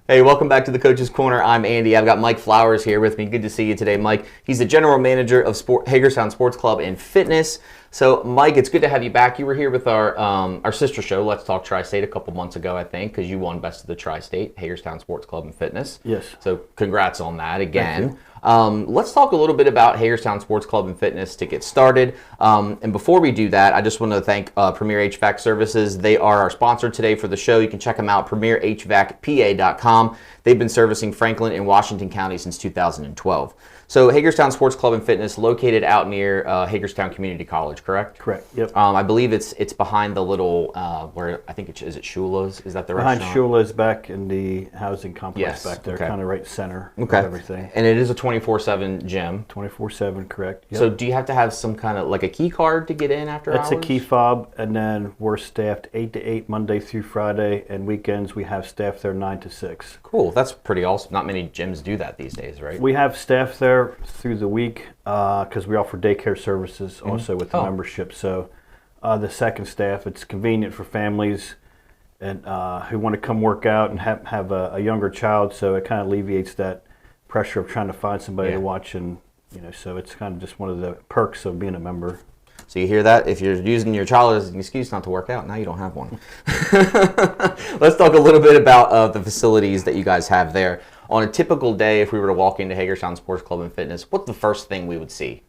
Hey, welcome back to the Coach's Corner. I'm Andy. I've got Mike Flowers here with me. Good to see you today, Mike. He's the general manager of Hagerstown Sports Club and Fitness. So, Mike, it's good to have you back. You were here with our sister show, Let's Talk Tri-State, a couple months ago, I think, because you won Best of the Tri-State, Hagerstown Sports Club and Fitness. Yes. So, congrats on that again. Thank you. Let's talk a little bit about Hagerstown Sports Club and Fitness to get started. And before we do that, I just want to thank Premier HVAC Services. They are our sponsor today for the show. You can check them out, premierhvacpa.com. They've been servicing Franklin and Washington County since 2012. So Hagerstown Sports Club and Fitness, located out near Hagerstown Community College, correct? Correct. Yep. I believe it's behind the little where I think is it Shula's? Is that the Behind restaurant? Shula's, back in the housing complex Yes, back there, okay. kind of right center Okay. of everything. And it is a 24/7 gym. 24/7, correct. Yep. So do you have to have some kind of like a key card to get in after That's hours? a key fob, and then we're staffed 8 to 8 Monday through Friday, and weekends we have staff there 9 to 6. Cool. That's pretty awesome. Not many gyms do that these days, right? We have staff there through the week because we offer daycare services also with the membership. So the second staff, it's convenient for families and who want to come work out and have a younger child. So it kind of alleviates that pressure of trying to find somebody to watch, and so it's kind of just one of the perks of being a member. So you hear that? If you're using your child as an excuse not to work out, now you don't have one. Let's talk a little bit about the facilities that you guys have there. On a typical day, if we were to walk into Hagerstown Sports Club and Fitness, what's the first thing we would see?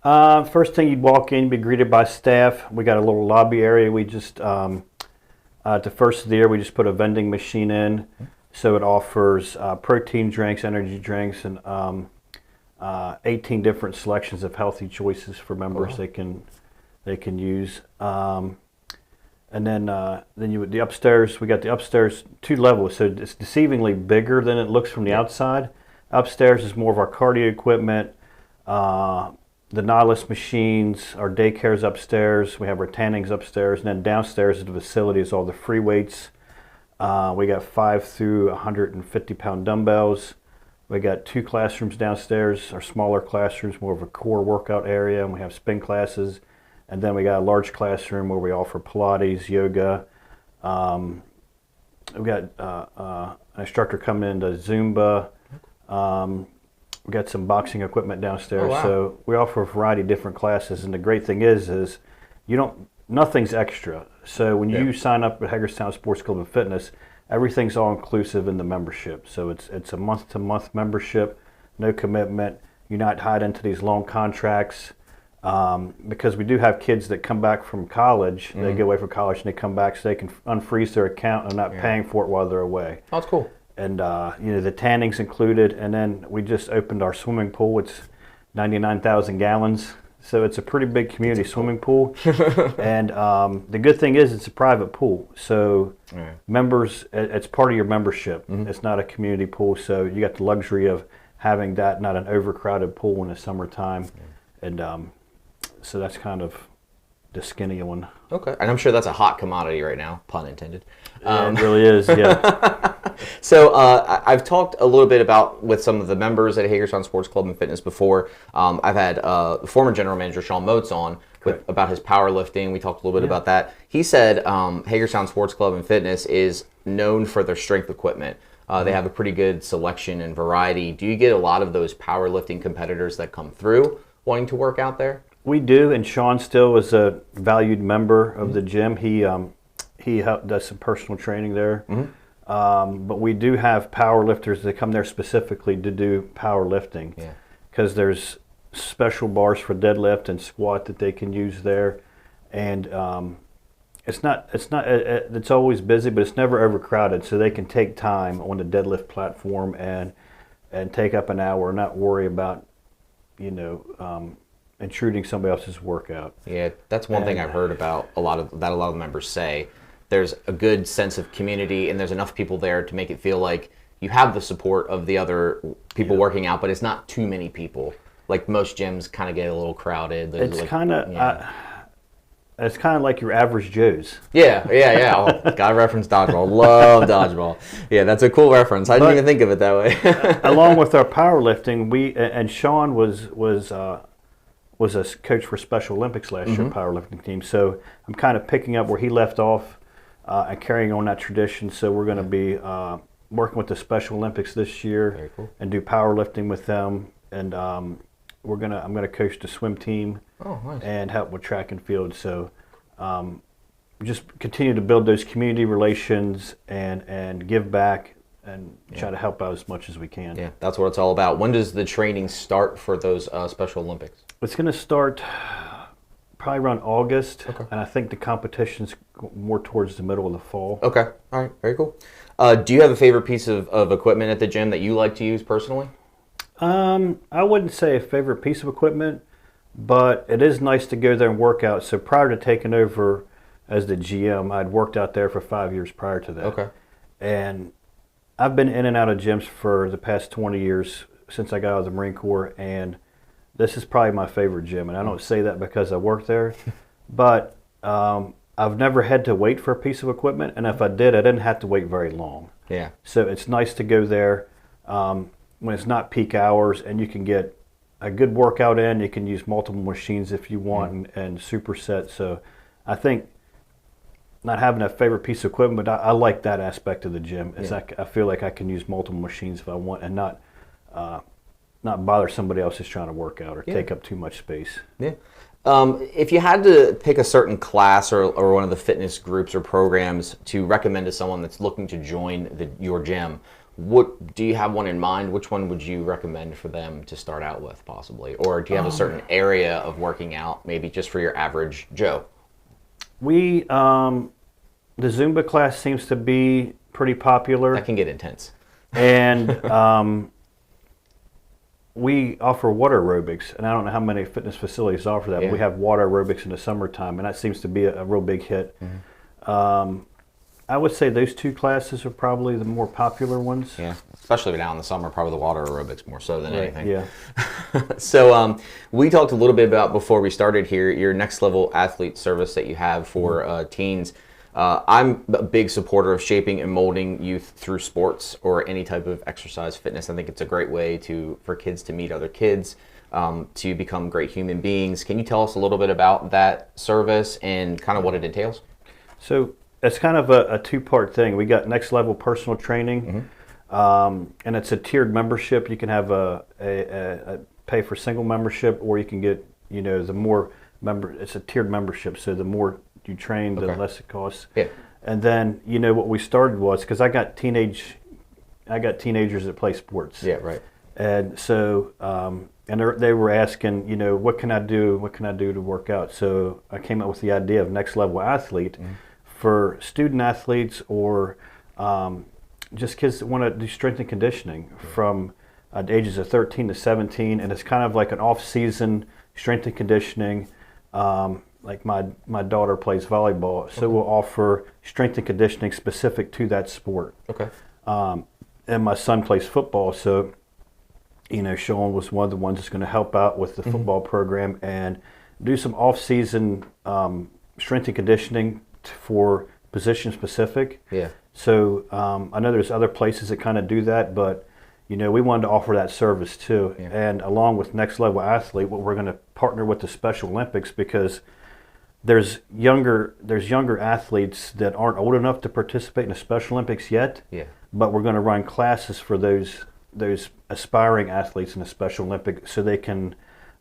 First thing, you'd walk in, be greeted by staff. We got a little lobby area. We just, at the first of the year, we just put a vending machine in. So it offers protein drinks, energy drinks, and 18 different selections of healthy choices for members they can use. And then the upstairs, we got the upstairs 2 levels, so it's deceivingly bigger than it looks from the outside. Upstairs is more of our cardio equipment, the Nautilus machines, our daycare's upstairs, we have our tannings upstairs, and then downstairs is the facility is all the free weights. We got 5 through 150-pound dumbbells. We got 2 classrooms downstairs, our smaller classrooms, more of a core workout area, and we have spin classes. And then we got a large classroom where we offer Pilates, yoga. We got an instructor coming in to Zumba. We got some boxing equipment downstairs. Oh, wow. So we offer a variety of different classes. And the great thing is nothing's extra. So when you sign up at Hagerstown Sports Club and Fitness, everything's all inclusive in the membership. So it's a month-to-month membership, no commitment. You're not tied into these long contracts. Because we do have kids that come back from college, they go away from college and they come back so they can unfreeze their account and not paying for it while they're away. Oh, that's cool. And the tanning's included, and then we just opened our swimming pool. It's 99,000 gallons, so it's a pretty big community swimming pool. And the good thing is it's a private pool, so members, it's part of your membership. It's not a community pool, so you got the luxury of having that, not an overcrowded pool in the summertime. And so that's kind of the skinny one. Okay. And I'm sure that's a hot commodity right now, pun intended. It really is, yeah. So I've talked a little bit about with some of the members at Hagerstown Sports Club and Fitness before. I've had former general manager Sean Motes on about his powerlifting. We talked a little bit about that. He said Hagerstown Sports Club and Fitness is known for their strength equipment. They have a pretty good selection and variety. Do you get a lot of those powerlifting competitors that come through wanting to work out there? We do, and Sean still is a valued member of the gym. He does some personal training there. But we do have power lifters that come there specifically to do powerlifting, because there's special bars for deadlift and squat that they can use there, and it's always busy, but it's never overcrowded, so they can take time on the deadlift platform and take up an hour and not worry about intruding somebody else's workout. Yeah, that's one thing I've heard about a lot of members say. There's a good sense of community, and there's enough people there to make it feel like you have the support of the other people working out, but it's not too many people. Like most gyms kind of get a little crowded. It's kind of it's kind of like your average Joe's. Yeah. Oh, gotta reference dodgeball. Love dodgeball. Yeah, that's a cool reference. I didn't even think of it that way. Along with our powerlifting, and Sean was a coach for Special Olympics last year, powerlifting team. So I'm kind of picking up where he left off and carrying on that tradition. So we're going to be working with the Special Olympics this year. Very cool. And do powerlifting with them. And I'm gonna coach the swim team. Oh, nice. And help with track and field. So just continue to build those community relations and give back and try to help out as much as we can. Yeah, that's what it's all about. When does the training start for those Special Olympics? It's going to start probably around August, and I think the competition's more towards the middle of the fall. Okay, all right, very cool. Do you have a favorite piece of equipment at the gym that you like to use personally? I wouldn't say a favorite piece of equipment, but it is nice to go there and work out. So prior to taking over as the GM, I'd worked out there for 5 years prior to that. Okay. And I've been in and out of gyms for the past 20 years since I got out of the Marine Corps, and this is probably my favorite gym. And I don't say that because I work there, but I've never had to wait for a piece of equipment, and if I did, I didn't have to wait very long. Yeah. So it's nice to go there when it's not peak hours, and you can get a good workout in. You can use multiple machines if you want, and superset. So I think not having a favorite piece of equipment, but I like that aspect of the gym. Is I feel like I can use multiple machines if I want, and not bother somebody else who's trying to work out or take up too much space. Yeah. If you had to pick a certain class or one of the fitness groups or programs to recommend to someone that's looking to join your gym, what do you have one in mind? Which one would you recommend for them to start out with, possibly? Or do you have a certain area of working out, maybe just for your average Joe? We the Zumba class seems to be pretty popular. That can get intense. And we offer water aerobics, and I don't know how many fitness facilities offer that, but we have water aerobics in the summertime, and that seems to be a real big hit. I would say those two classes are probably the more popular ones. Yeah, especially now in the summer, probably the water aerobics more so than anything. Yeah. So we talked a little bit about, before we started here, your next level athlete service that you have for teens. I'm a big supporter of shaping and molding youth through sports or any type of exercise fitness. I think it's a great way for kids to meet other kids, to become great human beings. Can you tell us a little bit about that service and kind of what it entails? So it's kind of a two-part thing. We got next level personal training, and it's a tiered membership. You can have a pay for single membership, or you can get, the more it's a tiered membership. So the more you train, the less it costs. Yeah. And then what we started was, because I got teenagers that play sports. Yeah, right. And so they were asking, what can I do? What can I do to work out? So I came up with the idea of next level athlete for student athletes, or just kids that want to do strength and conditioning from the ages of 13 to 17, and it's kind of like an off-season strength and conditioning. Like my daughter plays volleyball, so we'll offer strength and conditioning specific to that sport. Okay. And my son plays football, so Sean was one of the ones that's going to help out with the football program and do some off-season strength and conditioning for position specific. Yeah. So I know there's other places that kind of do that, but we wanted to offer that service too. Yeah. And along with Next Level Athlete, what we're going to partner with the Special Olympics, because there's younger athletes that aren't old enough to participate in the Special Olympics yet. Yeah. But we're going to run classes for those aspiring athletes in the Special Olympics, so they can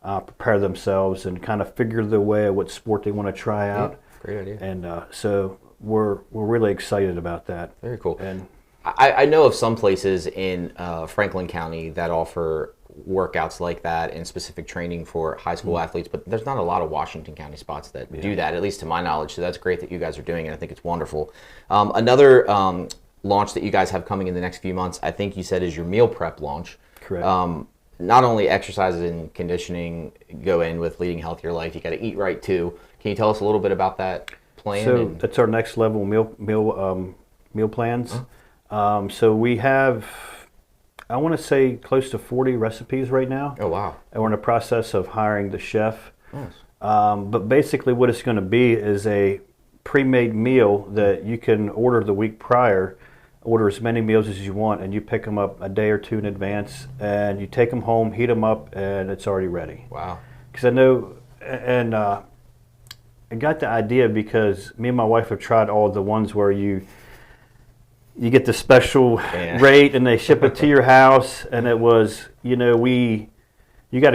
prepare themselves and kind of figure their way at what sport they want to try out. Yeah, great idea. And so we're really excited about that. Very cool. And I know of some places in Franklin County that offer workouts like that and specific training for high school athletes, but there's not a lot of Washington County spots that do that, at least to my knowledge. So that's great that you guys are doing it. I think it's wonderful. Another launch that you guys have coming in the next few months, I think you said, is your meal prep launch. Correct. Not only exercises and conditioning go in with leading a healthier life, you got to eat right too. Can you tell us a little bit about that plan? So that's our next level meal plans. So we have, I want to say, close to 40 recipes right now. Oh, wow. And we're in the process of hiring the chef. Nice. But basically what it's going to be is a pre-made meal that you can order the week prior, order as many meals as you want, and you pick them up a day or two in advance, and you take them home, heat them up, and it's already ready. Wow. Because I know, and I got the idea because me and my wife have tried all the ones where you you get the special rate, and they ship it to your house. And it was, you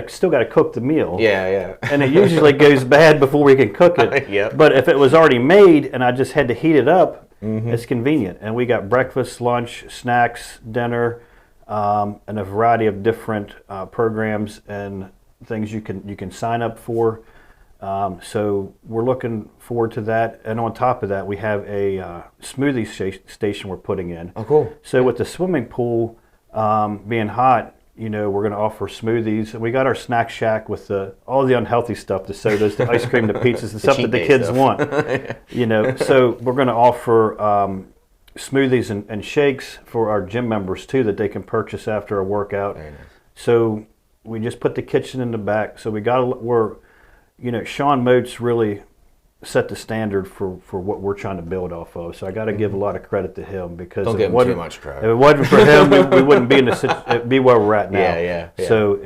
still got to cook the meal. Yeah. And it usually goes bad before we can cook it. Yep. But if it was already made and I just had to heat it up, it's convenient. And we got breakfast, lunch, snacks, dinner, and a variety of different programs and things you can sign up for. So we're looking forward to that. And on top of that, we have a smoothie station we're putting in. Oh, cool. So with the swimming pool being hot, we're going to offer smoothies. And we got our snack shack with all the unhealthy stuff, the sodas, the ice cream, the pizzas, the stuff that the kids want. So we're going to offer smoothies and shakes for our gym members too, that they can purchase after a workout. Very nice. So we just put the kitchen in the back. So Sean Moats really set the standard for what we're trying to build off of. So I got to give a lot of credit to him, because don't give him too much credit. If it wasn't for him, we wouldn't be be where we're at now. Yeah. So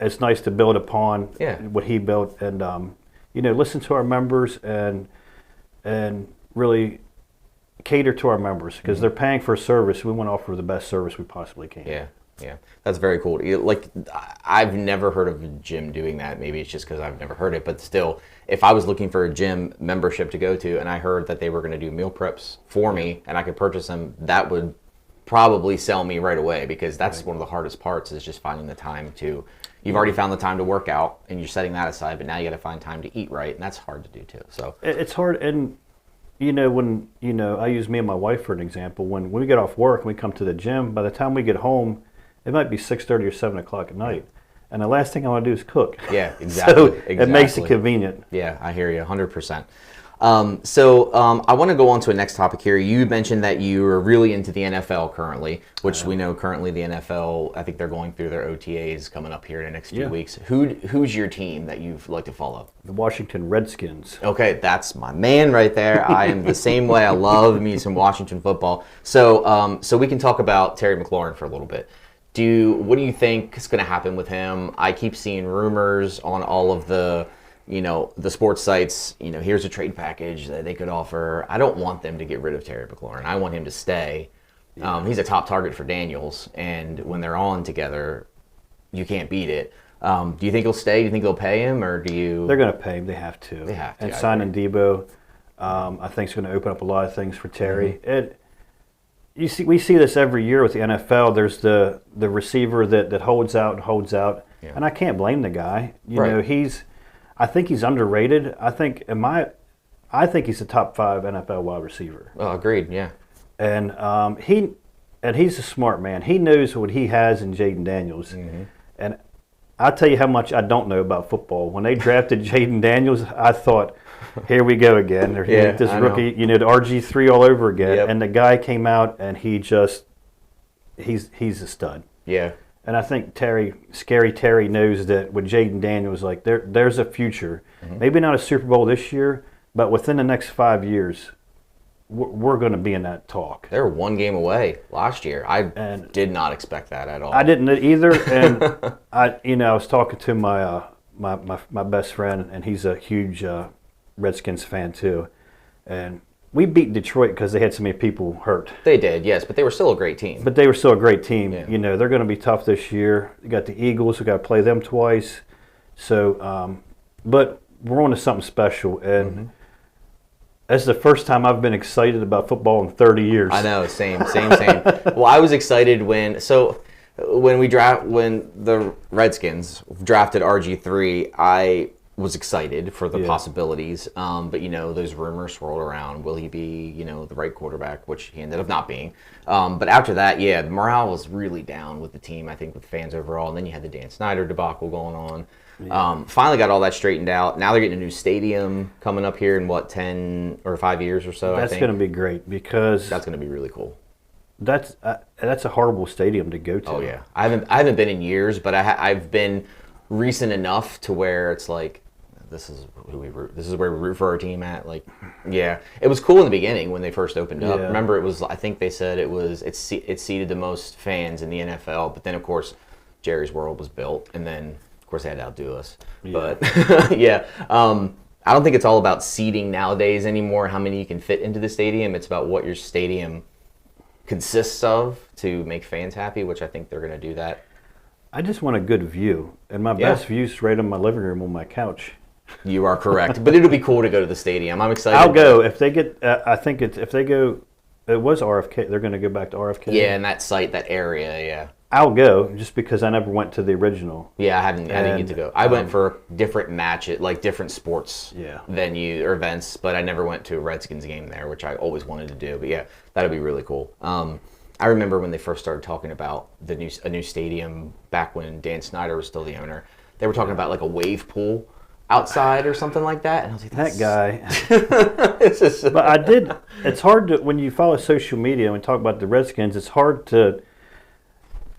it's nice to build upon what he built, and listen to our members and really cater to our members, because they're paying for a service. We want to offer the best service we possibly can. Yeah, that's very cool. Like, I've never heard of a gym doing that. Maybe it's just because I've never heard it, but still, if I was looking for a gym membership to go to and I heard that they were going to do meal preps for me and I could purchase them, that would probably sell me right away, because that's one of the hardest parts, is just finding the time to. You've already found the time to work out and you're setting that aside, but now you got to find time to eat right, and that's hard to do too. So it's hard. And when I use me and my wife for an example. When we get off work and we come to the gym, by the time we get home, it might be 6:30 or 7 o'clock at night, and the last thing I want to do is cook. Yeah, exactly. So it makes it convenient. Yeah, I hear you 100%. I want to go on to a next topic here. You mentioned that you are really into the NFL currently, which we know currently the NFL, I think they're going through their OTAs coming up here in the next few weeks. Who's your team that you'd like to follow? The Washington Redskins. Okay, that's my man right there. I am the same way. I love me some Washington football. So we can talk about Terry McLaurin for a little bit. What do you think is going to happen with him? I keep seeing rumors on all of the sports sites. Here's a trade package that they could offer. I don't want them to get rid of Terry McLaurin. I want him to stay. He's a top target for Daniels, and when they're on together, you can't beat it. Do you think he'll stay? Do you think they'll pay him, or do you? They're going to pay him. They have to. They have to. And signing Debo, I think, is going to open up a lot of things for Terry. We see this every year with the NFL. There's the receiver that holds out, and I can't blame the guy. I think he's underrated. I think he's a top 5 NFL wide receiver. Oh, agreed. Yeah. And he's a smart man. He knows what he has in Jaden Daniels. And I'll tell you how much I don't know about football. When they drafted Jaden Daniels, I thought, here we go again. There's this rookie, the RG3 all over again. Yep. And the guy came out and he's a stud. Yeah. And I think Scary Terry knows that with Jaden Daniels, like there's a future. Maybe not a Super Bowl this year, but within the next 5 years, we're going to be in that talk. They were 1 game away last year. I did not expect that at all. I didn't either. And I was talking to my best friend, and he's a huge Redskins fan too. And we beat Detroit because they had so many people hurt. They did, yes, but they were still a great team. But they were still a great team. Yeah. They're going to be tough this year. You got the Eagles. We got to play them twice. So, but we're on to something special, and that's the first time I've been excited about football in 30 years. I know, same. Well, I was excited when the Redskins drafted RG3, I was excited for the possibilities. But those rumors swirled around. Will he be, the right quarterback, which he ended up not being. But after that, the morale was really down with the team, I think, with fans overall. And then you had the Dan Snyder debacle going on. Finally got all that straighted out. Now they're getting a new stadium coming up here in 10 or 5 years or so. That's going to be great, because that's going to be really cool. That's a horrible stadium to go to. Oh yeah, I haven't been in years, but I've been recent enough to where it's like, this is who we root. This is where we root for our team at. Like, yeah, it was cool in the beginning when they first opened up. Yeah. Remember, I think they said it seated the most fans in the NFL. But then of course, Jerry's World was built, and then of course they had to outdo us. Yeah. But I don't think it's all about seating nowadays anymore. How many you can fit into the stadium? It's about what your stadium consists of to make fans happy, which I think they're going to do that. I just want a good view, and my best view's right in my living room on my couch. You are correct, but it'll be cool to go to the stadium. I'm excited. I'll go if they get. I think if they go. It was RFK. They're going to go back to RFK. Yeah, and that site, that area, yeah. I'll go just because I never went to the original. Yeah, I didn't get to go. I went for different matches, like different sports venue or events, but I never went to a Redskins game there, which I always wanted to do. But yeah, that'd be really cool. I remember when they first started talking about a new stadium back when Dan Snyder was still the owner. They were talking about like a wave pool outside or something like that, and I was like, that guy. But I did. It's hard to when you follow social media and we talk about the Redskins. It's hard to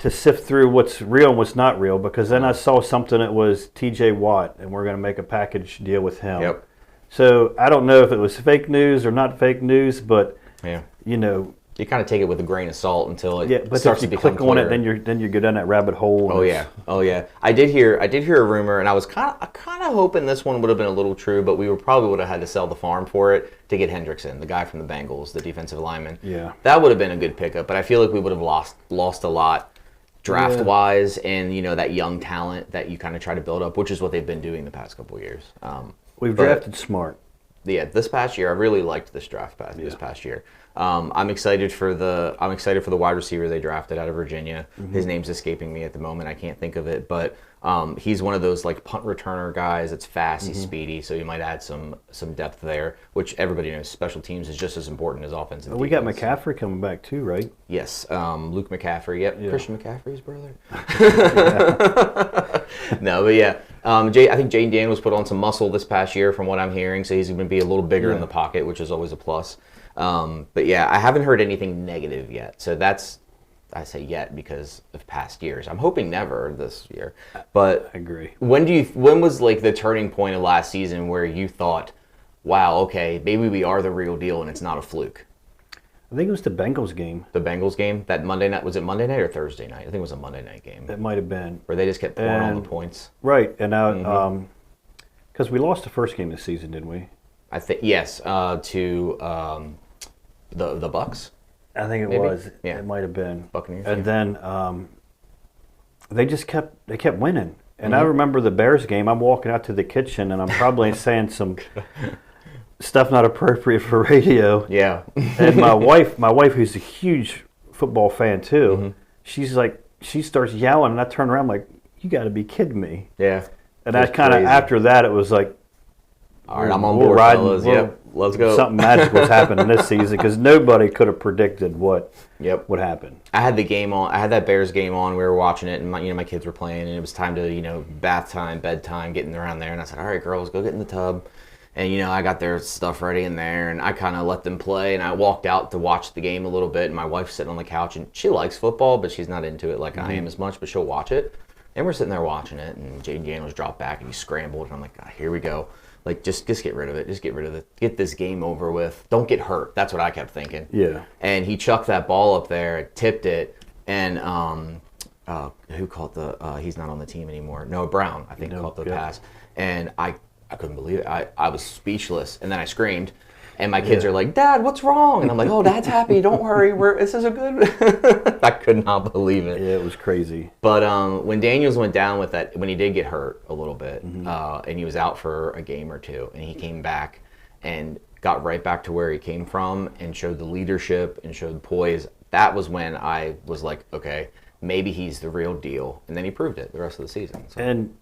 sift through what's real and what's not real, because then I saw something that was T.J. Watt, and we're going to make a package deal with him. Yep. So I don't know if it was fake news or not fake news, but you know. You kind of take it with a grain of salt until it but starts if to you become click on clear. it, then you go down that rabbit hole. Oh yeah. I did hear a rumor, and I was kind of hoping this one would have been a little true, but we probably would have had to sell the farm for it to get Hendrickson, the guy from the Bengals, the defensive lineman. Yeah, that would have been a good pickup, but I feel like we would have lost a lot draft wise, and that young talent that you kind of try to build up, which is what they've been doing the past couple of years. We've drafted smart. Yeah, this past year I really liked this draft this past year. I'm excited for the wide receiver they drafted out of Virginia. Mm-hmm. His name's escaping me at the moment. I can't think of it, but he's one of those like punt returner guys. That's fast. Mm-hmm. He's speedy, so you might add some depth there. Which everybody knows, special teams is just as important as offense. And we got McCaffrey coming back too, right? Yes, Luke McCaffrey. Yep, yeah. Christian McCaffrey's brother. No, but yeah. I think Jaden Daniels put on some muscle this past year, from what I'm hearing. So he's going to be a little bigger in the pocket, which is always a plus. But yeah, I haven't heard anything negative yet. So I say yet because of past years. I'm hoping never this year. But I agree. When was like the turning point of last season where you thought, wow, okay, maybe we are the real deal and it's not a fluke? I think it was the Bengals game. The Bengals game? That Monday night? Was it Monday night or Thursday night? I think it was a Monday night game. It might have been. Where they just kept pouring on the points. Right. And because we lost the first game this season, didn't we? I think, yes, to the Bucks. I think it was. Yeah. It might have been. Buccaneers. And then they kept winning. And I remember the Bears game. I'm walking out to the kitchen, and I'm probably saying some stuff not appropriate for radio. Yeah. And my wife, who's a huge football fan too, she's like, she starts yelling, and I turn around, I'm like, you got to be kidding me. Yeah. And I kind of, after that, it was like, all right, I'm on board, fellas. Yep, let's go. Something magical was happening this season because nobody could have predicted what would happen. I had the game on. I had that Bears game on. We were watching it, and my kids were playing, and it was time to bath time, bedtime, getting around there. And I said, all right, girls, go get in the tub. And I got their stuff ready in there, and I kind of let them play. And I walked out to watch the game a little bit. And my wife's sitting on the couch, and she likes football, but she's not into it like I am as much. But she'll watch it. And we're sitting there watching it, and Jaden Daniels dropped back, and he scrambled, and I'm like, here we go. Like, just get rid of it. Just get rid of it. Get this game over with. Don't get hurt. That's what I kept thinking. Yeah. And he chucked that ball up there, tipped it, and who caught the? He's not on the team anymore. Noah Brown, I think, caught the pass. And I couldn't believe it. I was speechless. And then I screamed. And my kids are like, Dad, what's wrong? And I'm like, oh, Dad's happy. Don't worry. This is a good. I could not believe it. Yeah, it was crazy. But when Daniels went down with that, when he did get hurt a little bit, and he was out for a game or two, and he came back and got right back to where he came from and showed the leadership and showed poise, that was when I was like, okay, maybe he's the real deal. And then he proved it the rest of the season. So. And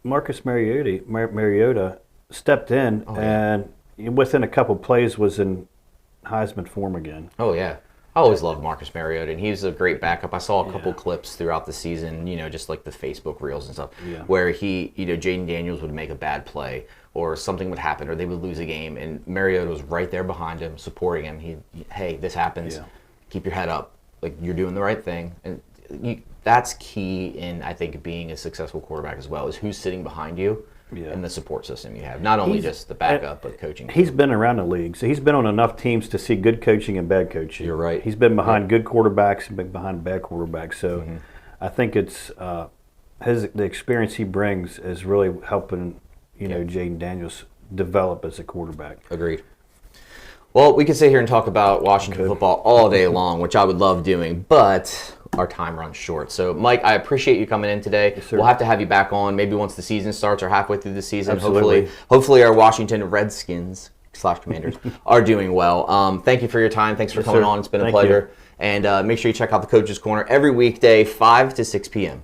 Marcus Mariota stepped in and within a couple plays was in Heisman form again. Oh, yeah. I always loved Marcus Mariota, and he was a great backup. I saw a couple clips throughout the season, just like the Facebook reels and stuff, where Jaden Daniels would make a bad play or something would happen or they would lose a game, and Mariota was right there behind him, supporting him. Hey, this happens. Yeah. Keep your head up. Like, you're doing the right thing. And that's key in, I think, being a successful quarterback as well, is who's sitting behind you. Yeah. And the support system you have. Not only just the backup, but coaching. He's been around the league, so he's been on enough teams to see good coaching and bad coaching. You're right. He's been behind good quarterbacks and been behind bad quarterbacks. So I think it's the experience he brings is really helping, Jaden Daniels develop as a quarterback. Agreed. Well, we could sit here and talk about Washington football all day long, which I would love doing, but our time runs short. So, Mike, I appreciate you coming in today. Yes, sir. We'll have to have you back on maybe once the season starts or halfway through the season. Absolutely. Hopefully our Washington Redskins / Commanders are doing well. Thank you for your time. Thanks for coming sir. on. It's been a Thank pleasure. And make sure you check out the Coach's Corner every weekday, 5 to 6 p.m.